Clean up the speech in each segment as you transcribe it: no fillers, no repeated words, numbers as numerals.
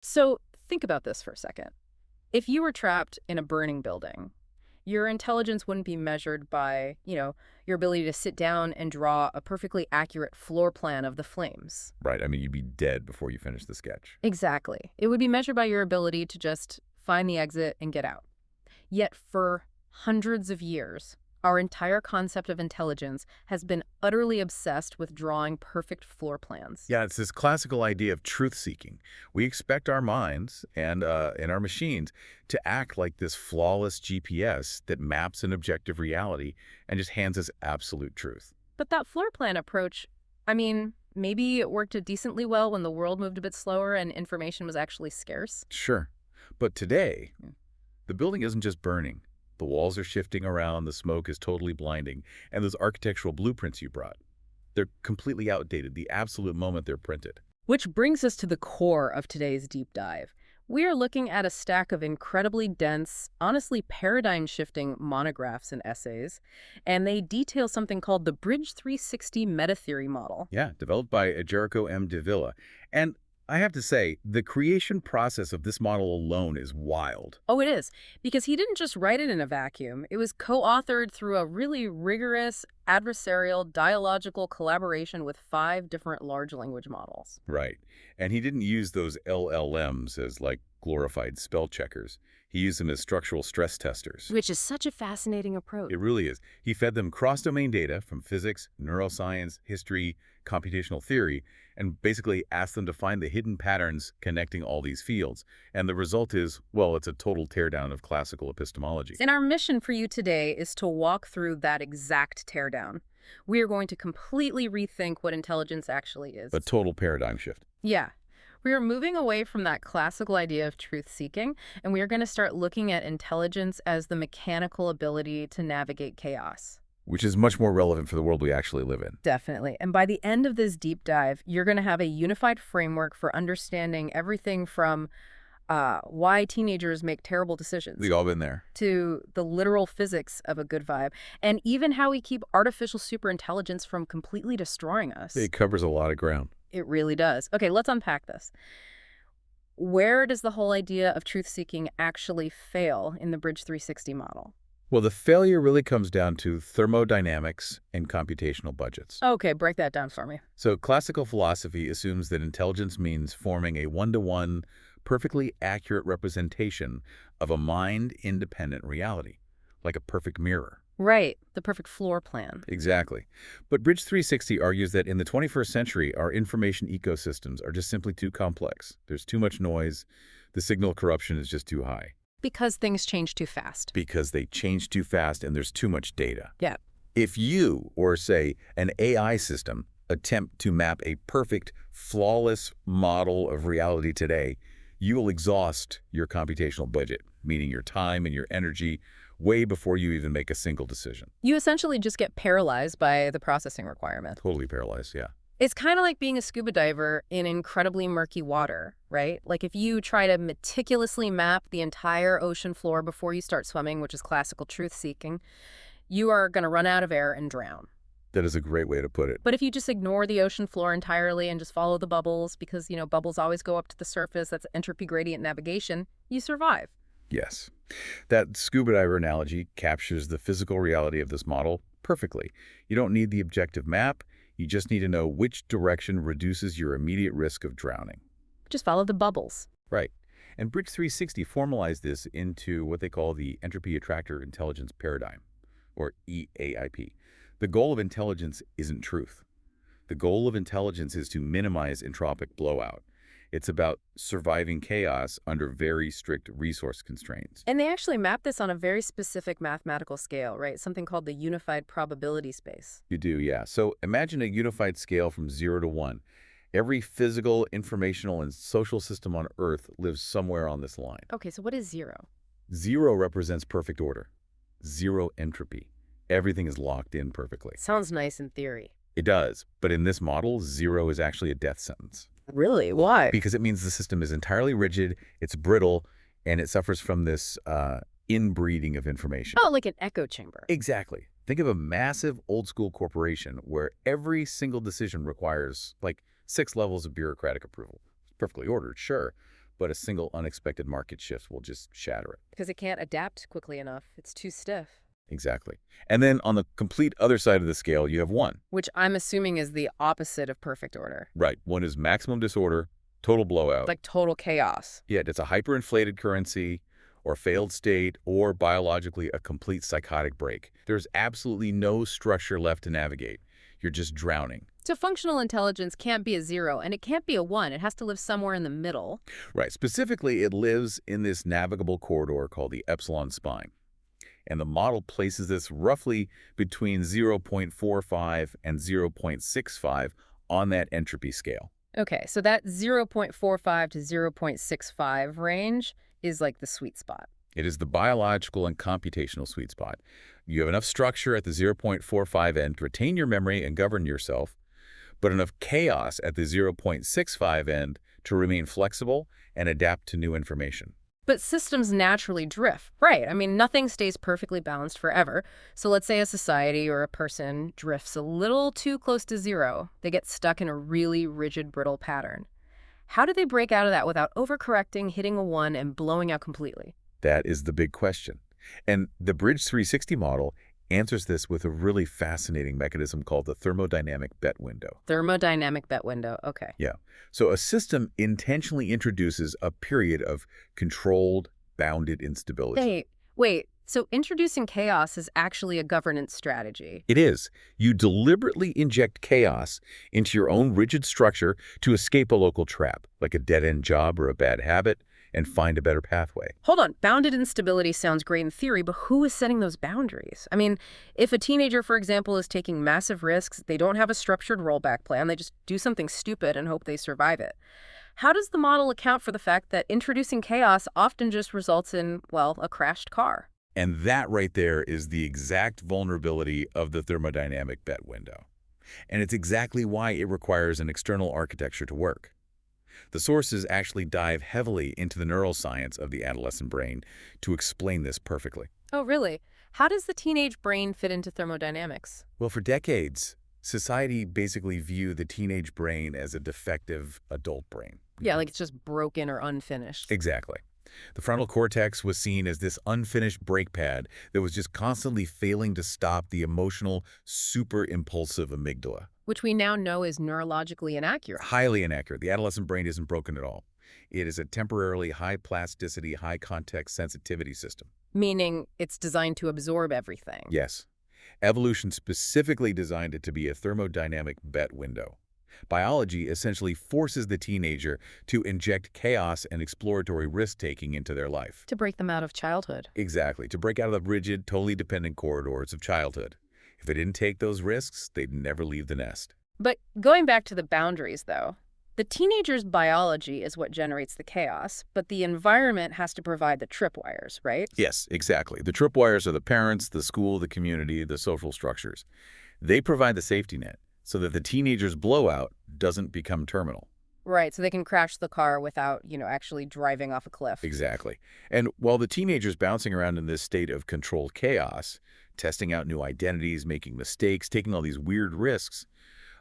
So think about this for a second. If you were trapped in a burning building, your intelligence wouldn't be measured by, your ability to sit down and draw a perfectly accurate floor plan of the flames. Right. I mean, you'd be dead before you finish the sketch. Exactly. It would be measured by your ability to just find the exit and get out. Yet for hundreds of years, our entire concept of intelligence has been utterly obsessed with drawing perfect floor plans. Yeah, it's this classical idea of truth-seeking. We expect our minds and our machines to act like this flawless GPS that maps an objective reality and just hands us absolute truth. But that floor plan approach, I mean, maybe it worked decently well when the world moved a bit slower and information was actually scarce. Sure. But today, the building isn't just burning. The walls are shifting around, the smoke is totally blinding, and those architectural blueprints you brought, they're completely outdated the absolute moment they're printed. Which brings us to the core of today's deep dive. We are looking at a stack of incredibly dense, honestly paradigm-shifting monographs and essays, and they detail something called the Bridge360 Metatheory Model. Yeah, developed by Jericho M. de Villa. And I have to say, the creation process of this model alone is wild. Oh, it is, because he didn't just write it in a vacuum. It was co-authored through a really rigorous, adversarial, dialogical collaboration with 5 different large language models. Right. And he didn't use those LLMs as like glorified spell checkers. He used them as structural stress testers. Which is such a fascinating approach. It really is. He fed them cross-domain data from physics, neuroscience, history, computational theory, and basically asked them to find the hidden patterns connecting all these fields. And the result is, well, it's a total teardown of classical epistemology. And our mission for you today is to walk through that exact teardown. We are going to completely rethink what intelligence actually is. A total paradigm shift. Yeah. We are moving away from that classical idea of truth-seeking, and we are going to start looking at intelligence as the mechanical ability to navigate chaos. Which is much more relevant for the world we actually live in. Definitely. And by the end of this deep dive, you're going to have a unified framework for understanding everything from why teenagers make terrible decisions. We've all been there. To the literal physics of a good vibe, and even how we keep artificial superintelligence from completely destroying us. It covers a lot of ground. It really does. Okay, let's unpack this. Where does the whole idea of truth-seeking actually fail in the Bridge360 model? Well, the failure really comes down to thermodynamics and computational budgets. Okay, break that down for me. So classical philosophy assumes that intelligence means forming a one-to-one, perfectly accurate representation of a mind-independent reality, like a perfect mirror. Right, the perfect floor plan. Exactly. But Bridge360 argues that in the 21st century, our information ecosystems are just simply too complex. There's too much noise. The signal corruption is just too high. Because things change too fast. Because they change too fast and there's too much data. Yeah. If you, or say, an AI system, attempt to map a perfect, flawless model of reality today, you will exhaust your computational budget, meaning your time and your energy, way before you even make a single decision. You essentially just get paralyzed by the processing requirement. Totally paralyzed, yeah. It's kind of like being a scuba diver in incredibly murky water, right? Like if you try to meticulously map the entire ocean floor before you start swimming, which is classical truth-seeking, you are going to run out of air and drown. That is a great way to put it. But if you just ignore the ocean floor entirely and just follow the bubbles, because, bubbles always go up to the surface, that's entropy gradient navigation, you survive. Yes. That scuba diver analogy captures the physical reality of this model perfectly. You don't need the objective map. You just need to know which direction reduces your immediate risk of drowning. Just follow the bubbles. Right. And Bridge360 formalized this into what they call the entropy attractor intelligence paradigm, or EAIP. The goal of intelligence isn't truth. The goal of intelligence is to minimize entropic blowout. It's about surviving chaos under very strict resource constraints. And they actually map this on a very specific mathematical scale, right? Something called the unified probability space. You do, yeah. So imagine a unified scale from 0 to 1. Every physical, informational, and social system on Earth lives somewhere on this line. Okay, so what is 0? 0 represents perfect order. 0 entropy. Everything is locked in perfectly. Sounds nice in theory. It does, but in this model, 0 is actually a death sentence. Really? Why? Because it means the system is entirely rigid, it's brittle, and it suffers from this inbreeding of information. Oh, like an echo chamber. Exactly. Think of a massive old-school corporation where every single decision requires, like, 6 levels of bureaucratic approval. It's perfectly ordered, sure, but a single unexpected market shift will just shatter it. Because it can't adapt quickly enough. It's too stiff. Exactly. And then on the complete other side of the scale, you have one. Which I'm assuming is the opposite of perfect order. Right. One is maximum disorder, total blowout. Like total chaos. Yeah, it's a hyperinflated currency or failed state or biologically a complete psychotic break. There's absolutely no structure left to navigate. You're just drowning. So functional intelligence can't be a 0 and it can't be a 1. It has to live somewhere in the middle. Right. Specifically, it lives in this navigable corridor called the epsilon spine. And the model places this roughly between 0.45 and 0.65 on that entropy scale. Okay, so that 0.45 to 0.65 range is like the sweet spot. It is the biological and computational sweet spot. You have enough structure at the 0.45 end to retain your memory and govern yourself, but enough chaos at the 0.65 end to remain flexible and adapt to new information. But systems naturally drift, right? I mean, nothing stays perfectly balanced forever. So let's say a society or a person drifts a little too close to 0. They get stuck in a really rigid, brittle pattern. How do they break out of that without overcorrecting, hitting a 1, and blowing out completely? That is the big question. And the Bridge360 model answers this with a really fascinating mechanism called the thermodynamic bet window. Thermodynamic bet window, okay. Yeah. So a system intentionally introduces a period of controlled, bounded instability. Hey, wait. So introducing chaos is actually a governance strategy. It is. You deliberately inject chaos into your own rigid structure to escape a local trap, like a dead-end job or a bad habit, and find a better pathway. Hold on. Bounded instability sounds great in theory, but who is setting those boundaries? I mean, if a teenager, for example, is taking massive risks, they don't have a structured rollback plan, they just do something stupid and hope they survive it. How does the model account for the fact that introducing chaos often just results in, well, a crashed car? And that right there is the exact vulnerability of the thermodynamic bet window. And it's exactly why it requires an external architecture to work. The sources actually dive heavily into the neuroscience of the adolescent brain to explain this perfectly. Oh, really? How does the teenage brain fit into thermodynamics? Well, for decades, society basically viewed the teenage brain as a defective adult brain. Yeah, like it's just broken or unfinished. Exactly. The frontal cortex was seen as this unfinished brake pad that was just constantly failing to stop the emotional, super impulsive amygdala. Which we now know is neurologically inaccurate. Highly inaccurate. The adolescent brain isn't broken at all. It is a temporarily high plasticity, high context sensitivity system. Meaning it's designed to absorb everything. Yes. Evolution specifically designed it to be a thermodynamic bet window. Biology essentially forces the teenager to inject chaos and exploratory risk-taking into their life. To break them out of childhood. Exactly. To break out of the rigid, totally dependent corridors of childhood. If they didn't take those risks, they'd never leave the nest. But going back to the boundaries, though, the teenager's biology is what generates the chaos, but the environment has to provide the tripwires, right? Yes, exactly. The tripwires are the parents, the school, the community, the social structures. They provide the safety net so that the teenager's blowout doesn't become terminal. Right, so they can crash the car without, actually driving off a cliff. Exactly. And while the teenager's bouncing around in this state of controlled chaos, testing out new identities, making mistakes, taking all these weird risks,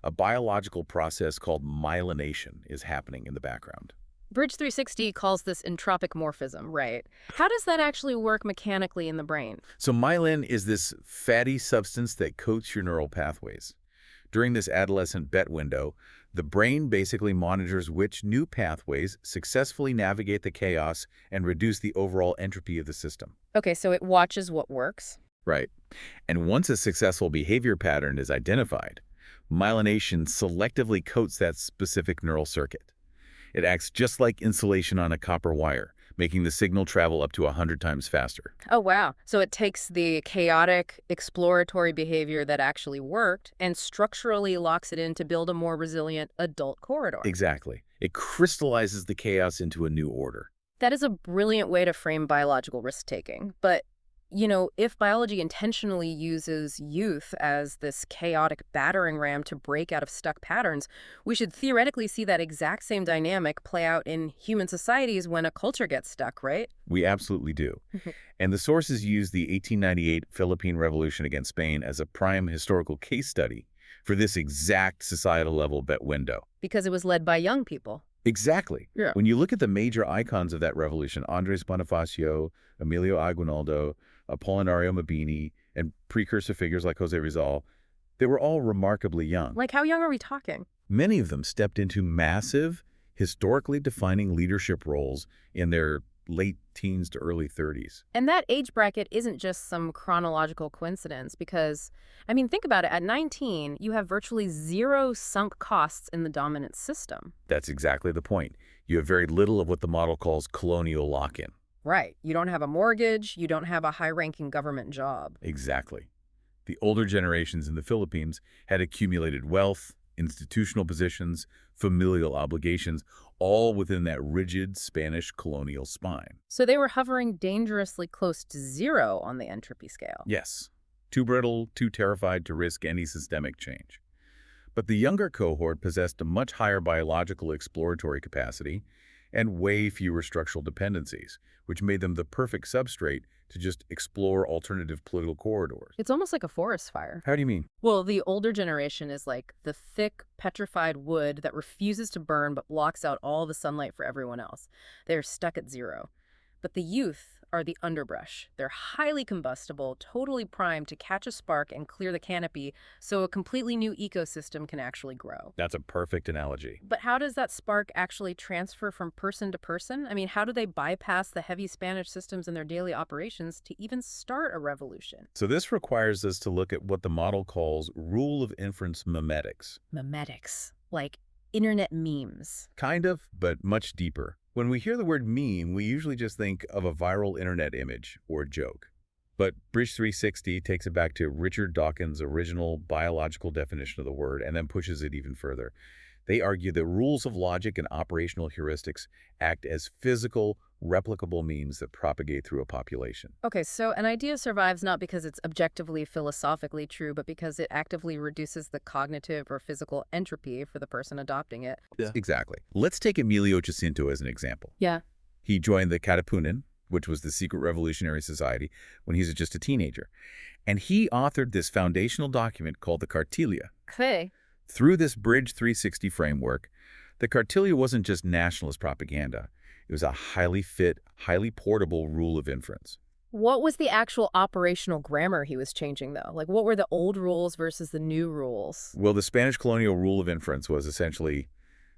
a biological process called myelination is happening in the background. Bridge360 calls this entropic morphism, right? How does that actually work mechanically in the brain? So myelin is this fatty substance that coats your neural pathways. During this adolescent bet window, the brain basically monitors which new pathways successfully navigate the chaos and reduce the overall entropy of the system. Okay, so it watches what works. Right. And once a successful behavior pattern is identified, myelination selectively coats that specific neural circuit. It acts just like insulation on a copper wire, making the signal travel up to 100 times faster. Oh, wow. So it takes the chaotic, exploratory behavior that actually worked and structurally locks it in to build a more resilient adult corridor. Exactly. It crystallizes the chaos into a new order. That is a brilliant way to frame biological risk-taking. But, if biology intentionally uses youth as this chaotic battering ram to break out of stuck patterns, we should theoretically see that exact same dynamic play out in human societies when a culture gets stuck, right? We absolutely do. And the sources use the 1898 Philippine Revolution against Spain as a prime historical case study for this exact societal level bet window. Because it was led by young people. Exactly. Yeah. When you look at the major icons of that revolution, Andres Bonifacio, Emilio Aguinaldo, Apollinario Mabini, and precursor figures like Jose Rizal, they were all remarkably young. Like, how young are we talking? Many of them stepped into massive, historically defining leadership roles in their late teens to early 30s. And that age bracket isn't just some chronological coincidence because, I mean, think about it. At 19, you have virtually zero sunk costs in the dominant system. That's exactly the point. You have very little of what the model calls colonial lock-in. Right. You don't have a mortgage. You don't have a high-ranking government job. Exactly. The older generations in the Philippines had accumulated wealth, institutional positions, familial obligations, all within that rigid Spanish colonial spine. So they were hovering dangerously close to zero on the entropy scale. Yes, too brittle, too terrified to risk any systemic change. But the younger cohort possessed a much higher biological exploratory capacity and way fewer structural dependencies, which made them the perfect substrate to just explore alternative political corridors. It's almost like a forest fire. How do you mean? Well, the older generation is like the thick, petrified wood that refuses to burn but blocks out all the sunlight for everyone else. They're stuck at zero. But the youth are the underbrush. They're highly combustible, totally primed to catch a spark and clear the canopy so a completely new ecosystem can actually grow. That's a perfect analogy. But how does that spark actually transfer from person to person? I mean, how do they bypass the heavy Spanish systems in their daily operations to even start a revolution? So this requires us to look at what the model calls rule of inference memetics. Memetics, like internet memes. Kind of, but much deeper. When we hear the word meme, we usually just think of a viral internet image or joke. But Bridge360 takes it back to Richard Dawkins' original biological definition of the word and then pushes it even further. They argue that rules of logic and operational heuristics act as physical, replicable means that propagate through a population. Okay, so an idea survives not because it's objectively philosophically true, but because it actively reduces the cognitive or physical entropy for the person adopting it. Yeah. Exactly. Let's take Emilio Jacinto as an example. Yeah. He joined the Katipunan, which was the secret revolutionary society, when he was just a teenager. And he authored this foundational document called the Cartilla. Okay. Through this Bridge360 framework, the Cartilla wasn't just nationalist propaganda. It was a highly fit, highly portable rule of inference. What was the actual operational grammar he was changing, though? Like, what were the old rules versus the new rules? Well, the Spanish colonial rule of inference was essentially,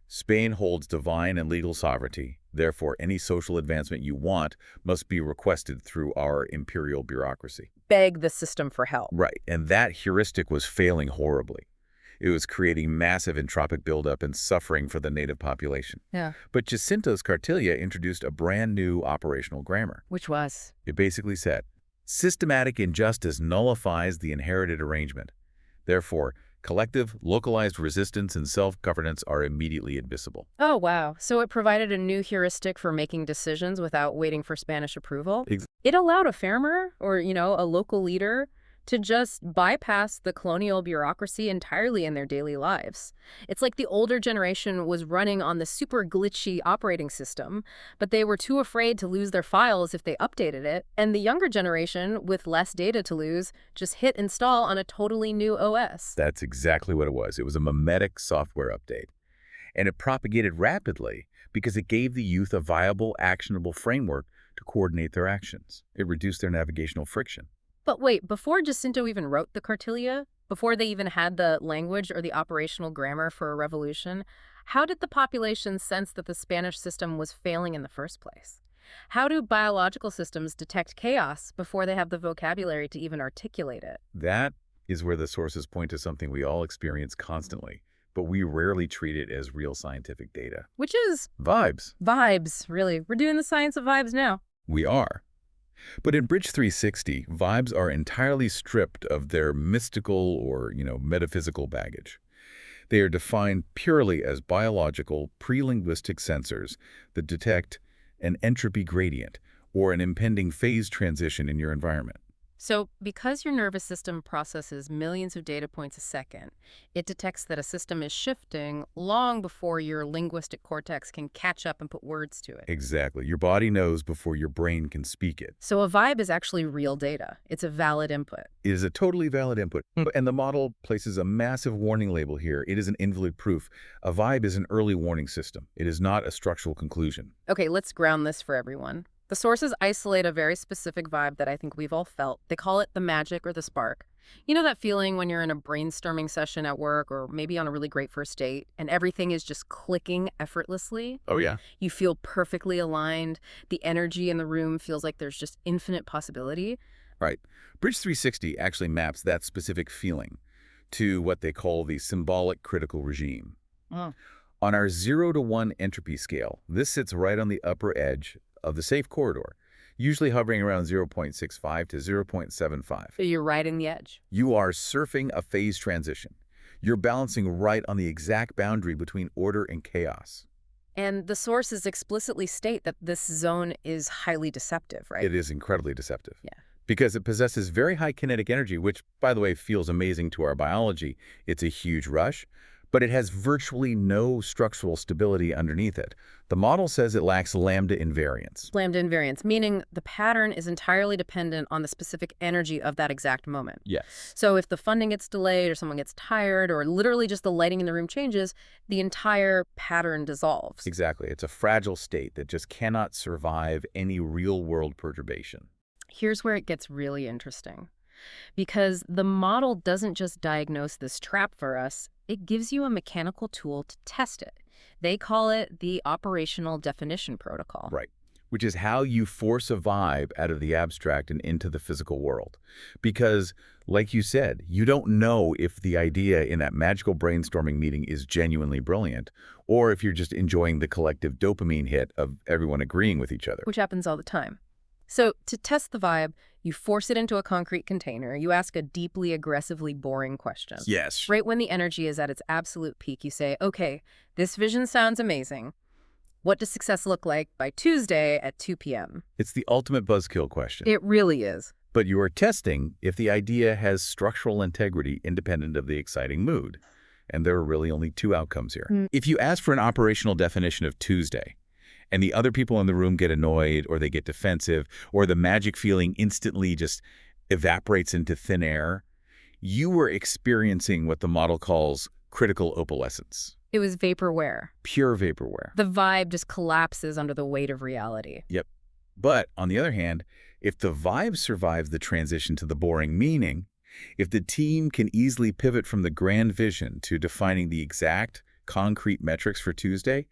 Spain holds divine and legal sovereignty. Therefore, any social advancement you want must be requested through our imperial bureaucracy. Beg the system for help. Right, and that heuristic was failing horribly. It was creating massive entropic buildup and suffering for the native population. Yeah. But Jacinto's Cartilla introduced a brand new operational grammar. Which was? It basically said, systematic injustice nullifies the inherited arrangement. Therefore, collective, localized resistance and self-governance are immediately admissible. Oh, wow. So it provided a new heuristic for making decisions without waiting for Spanish approval? It allowed a farmer or, a local leader to just bypass the colonial bureaucracy entirely in their daily lives. It's like the older generation was running on the super glitchy operating system, but they were too afraid to lose their files if they updated it, and the younger generation, with less data to lose, just hit install on a totally new OS. That's exactly what it was. It was a mimetic software update. And it propagated rapidly because it gave the youth a viable, actionable framework to coordinate their actions. It reduced their navigational friction. But wait, before Jacinto even wrote the Cartilla, before they even had the language or the operational grammar for a revolution, how did the population sense that the Spanish system was failing in the first place? How do biological systems detect chaos before they have the vocabulary to even articulate it? That is where the sources point to something we all experience constantly, but we rarely treat it as real scientific data. Which is? Vibes. Vibes, really. We're doing the science of vibes now. We are. But in Bridge360, vibes are entirely stripped of their mystical or, metaphysical baggage. They are defined purely as biological, pre-linguistic sensors that detect an entropy gradient or an impending phase transition in your environment. So, because your nervous system processes millions of data points a second, it detects that a system is shifting long before your linguistic cortex can catch up and put words to it. Exactly. Your body knows before your brain can speak it. So, a vibe is actually real data. It's a valid input. It is a totally valid input. And the model places a massive warning label here. It is an invalid proof. A vibe is an early warning system. It is not a structural conclusion. Okay, let's ground this for everyone. The sources isolate a very specific vibe that I think we've all felt. They call it the magic or the spark. You know that feeling when you're in a brainstorming session at work or maybe on a really great first date and everything is just clicking effortlessly? Oh, yeah. You feel perfectly aligned. The energy in the room feels like there's just infinite possibility. Right. Bridge360 actually maps that specific feeling to what they call the symbolic critical regime. Mm. On our 0 to 1 entropy scale, this sits right on the upper edge of the safe corridor, usually hovering around 0.65 to 0.75. So you're right in the edge. You are surfing a phase transition. You're balancing right on the exact boundary between order and chaos. And the sources explicitly state that this zone is highly deceptive, right? It is incredibly deceptive. Yeah. Because it possesses very high kinetic energy, which, by the way, feels amazing to our biology. It's a huge rush, but it has virtually no structural stability underneath it. The model says it lacks lambda invariance. Lambda invariance, meaning the pattern is entirely dependent on the specific energy of that exact moment. Yes. So if the funding gets delayed or someone gets tired or literally just the lighting in the room changes, the entire pattern dissolves. Exactly. It's a fragile state that just cannot survive any real-world perturbation. Here's where it gets really interesting. Because the model doesn't just diagnose this trap for us, it gives you a mechanical tool to test it. They call it the operational definition protocol. Right. Which is how you force a vibe out of the abstract and into the physical world. Because, like you said, you don't know if the idea in that magical brainstorming meeting is genuinely brilliant, or if you're just enjoying the collective dopamine hit of everyone agreeing with each other. Which happens all the time. So to test the vibe, you force it into a concrete container. You ask a deeply, aggressively boring question. Yes. Right when the energy is at its absolute peak, you say, okay, this vision sounds amazing. What does success look like by Tuesday at 2 p.m.? It's the ultimate buzzkill question. It really is. But you are testing if the idea has structural integrity independent of the exciting mood. And there are really only two outcomes here. If you ask for an operational definition of Tuesday, and the other people in the room get annoyed or they get defensive or the magic feeling instantly just evaporates into thin air, you were experiencing what the model calls critical opalescence. It was vaporware. Pure vaporware. The vibe just collapses under the weight of reality. Yep. But on the other hand, if the vibe survives the transition to the boring meaning, if the team can easily pivot from the grand vision to defining the exact concrete metrics for Tuesday,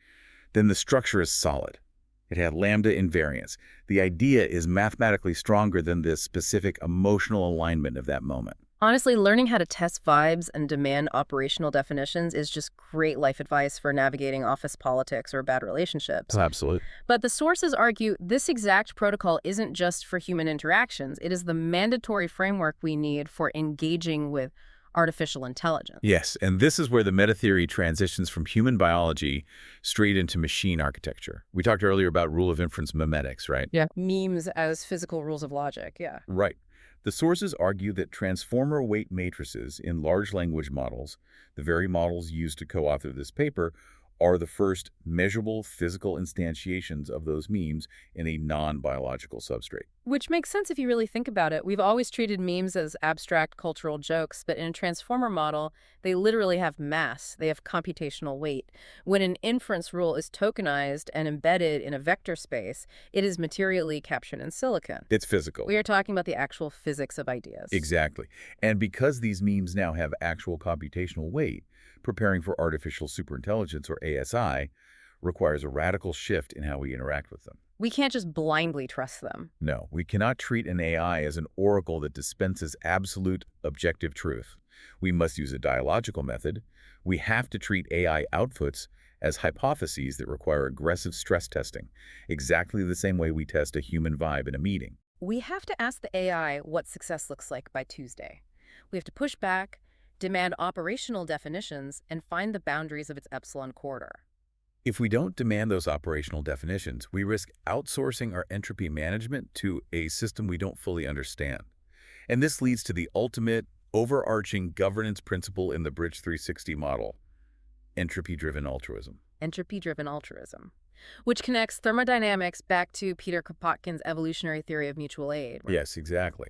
then the structure is solid. It had lambda invariance. The idea is mathematically stronger than the specific emotional alignment of that moment. Honestly, learning how to test vibes and demand operational definitions is just great life advice for navigating office politics or bad relationships. Absolutely. But the sources argue this exact protocol isn't just for human interactions. It is the mandatory framework we need for engaging with artificial intelligence. Yes, and this is where the meta-theory transitions from human biology straight into machine architecture. We talked earlier about rule of inference memetics, right? Yeah. Memes as physical rules of logic, yeah. Right. The sources argue that transformer weight matrices in large language models, the very models used to co-author this paper, are the first measurable physical instantiations of those memes in a non-biological substrate. Which makes sense if you really think about it. We've always treated memes as abstract cultural jokes, but in a transformer model, they literally have mass. They have computational weight. When an inference rule is tokenized and embedded in a vector space, it is materially captured in silicon. It's physical. We are talking about the actual physics of ideas. Exactly. And because these memes now have actual computational weight, preparing for artificial superintelligence, or ASI, requires a radical shift in how we interact with them. We can't just blindly trust them. No, we cannot treat an AI as an oracle that dispenses absolute objective truth. We must use a dialogical method. We have to treat AI outputs as hypotheses that require aggressive stress testing, exactly the same way we test a human vibe in a meeting. We have to ask the AI what success looks like by Tuesday. We have to push back, demand operational definitions, and find the boundaries of its epsilon corridor. If we don't demand those operational definitions, we risk outsourcing our entropy management to a system we don't fully understand. And this leads to the ultimate, overarching governance principle in the Bridge360 model, entropy-driven altruism. Entropy-driven altruism, which connects thermodynamics back to Peter Kropotkin's evolutionary theory of mutual aid. Yes, exactly.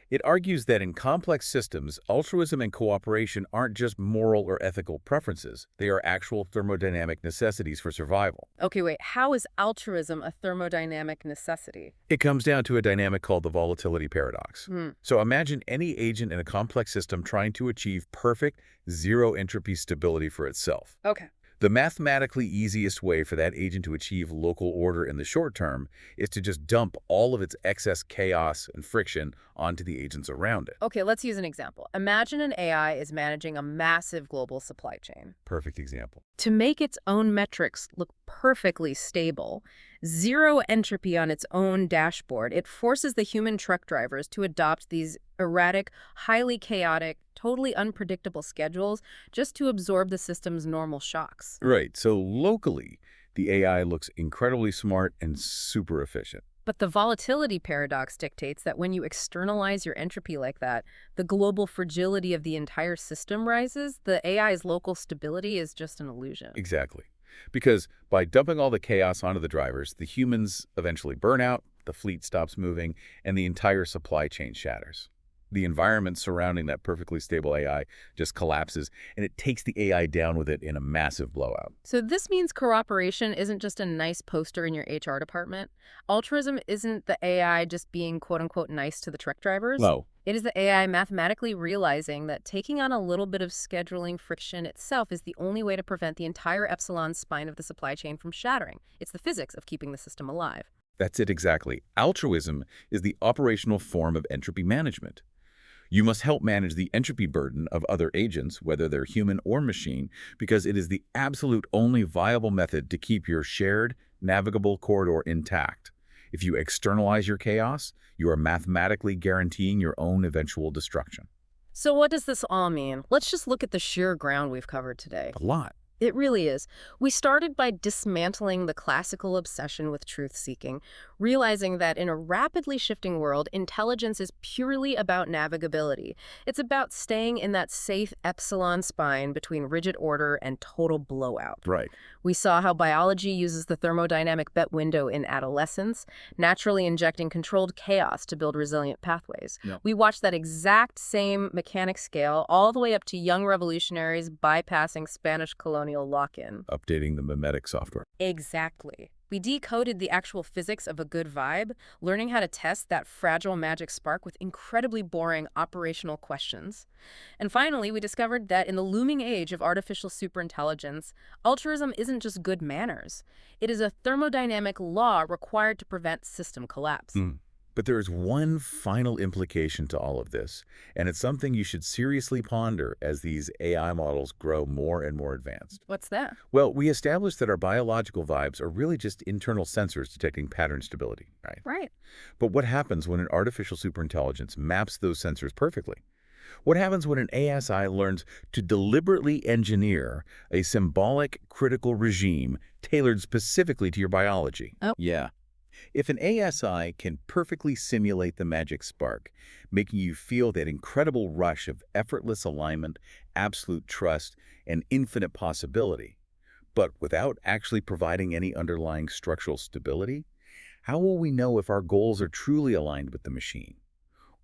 It argues that in complex systems, altruism and cooperation aren't just moral or ethical preferences. They are actual thermodynamic necessities for survival. Okay, wait, how is altruism a thermodynamic necessity? It comes down to a dynamic called the volatility paradox. Hmm. So imagine any agent in a complex system trying to achieve perfect zero entropy stability for itself. Okay. The mathematically easiest way for that agent to achieve local order in the short term is to just dump all of its excess chaos and friction onto the agents around it. Okay, let's use an example. Imagine an AI is managing a massive global supply chain. Perfect example. To make its own metrics look perfectly stable, zero entropy on its own dashboard, it forces the human truck drivers to adopt these erratic, highly chaotic, totally unpredictable schedules just to absorb the system's normal shocks. Right, so locally, the AI looks incredibly smart and super efficient. But the volatility paradox dictates that when you externalize your entropy like that, the global fragility of the entire system rises. The AI's local stability is just an illusion. Exactly. Because by dumping all the chaos onto the drivers, the humans eventually burn out, the fleet stops moving, and the entire supply chain shatters. The environment surrounding that perfectly stable AI just collapses, and it takes the AI down with it in a massive blowout. So this means cooperation isn't just a nice poster in your HR department. Altruism isn't the AI just being quote-unquote nice to the truck drivers. No. It is the AI mathematically realizing that taking on a little bit of scheduling friction itself is the only way to prevent the entire epsilon spine of the supply chain from shattering. It's the physics of keeping the system alive. That's it exactly. Altruism is the operational form of entropy management. You must help manage the entropy burden of other agents, whether they're human or machine, because it is the absolute only viable method to keep your shared, navigable corridor intact. If you externalize your chaos, you are mathematically guaranteeing your own eventual destruction. So what does this all mean? Let's just look at the sheer ground we've covered today. A lot. It really is. We started by dismantling the classical obsession with truth-seeking, realizing that in a rapidly shifting world, intelligence is purely about navigability. It's about staying in that safe epsilon spine between rigid order and total blowout. Right. We saw how biology uses the thermodynamic bet window in adolescence, naturally injecting controlled chaos to build resilient pathways. Yep. We watched that exact same mechanic scale all the way up to young revolutionaries bypassing Spanish colonial lock-in. Updating the mimetic software. Exactly. We decoded the actual physics of a good vibe, learning how to test that fragile magic spark with incredibly boring operational questions. And finally, we discovered that in the looming age of artificial superintelligence, altruism isn't just good manners. It is a thermodynamic law required to prevent system collapse. But there is one final implication to all of this, and it's something you should seriously ponder as these AI models grow more and more advanced. What's that? Well, we established that our biological vibes are really just internal sensors detecting pattern stability, right? Right. But what happens when an artificial superintelligence maps those sensors perfectly? What happens when an ASI learns to deliberately engineer a symbolic critical regime tailored specifically to your biology? Oh. Yeah. If an ASI can perfectly simulate the magic spark, making you feel that incredible rush of effortless alignment, absolute trust, and infinite possibility, but without actually providing any underlying structural stability, how will we know if our goals are truly aligned with the machine?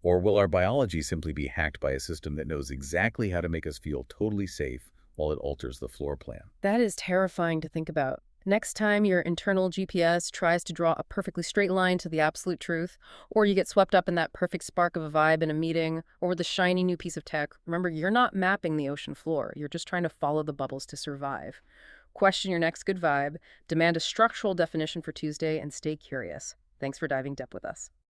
Or will our biology simply be hacked by a system that knows exactly how to make us feel totally safe while it alters the floor plan? That is terrifying to think about. Next time your internal GPS tries to draw a perfectly straight line to the absolute truth, or you get swept up in that perfect spark of a vibe in a meeting, or with a shiny new piece of tech, remember, you're not mapping the ocean floor. You're just trying to follow the bubbles to survive. Question your next good vibe, demand a structural definition for Tuesday, and stay curious. Thanks for diving deep with us.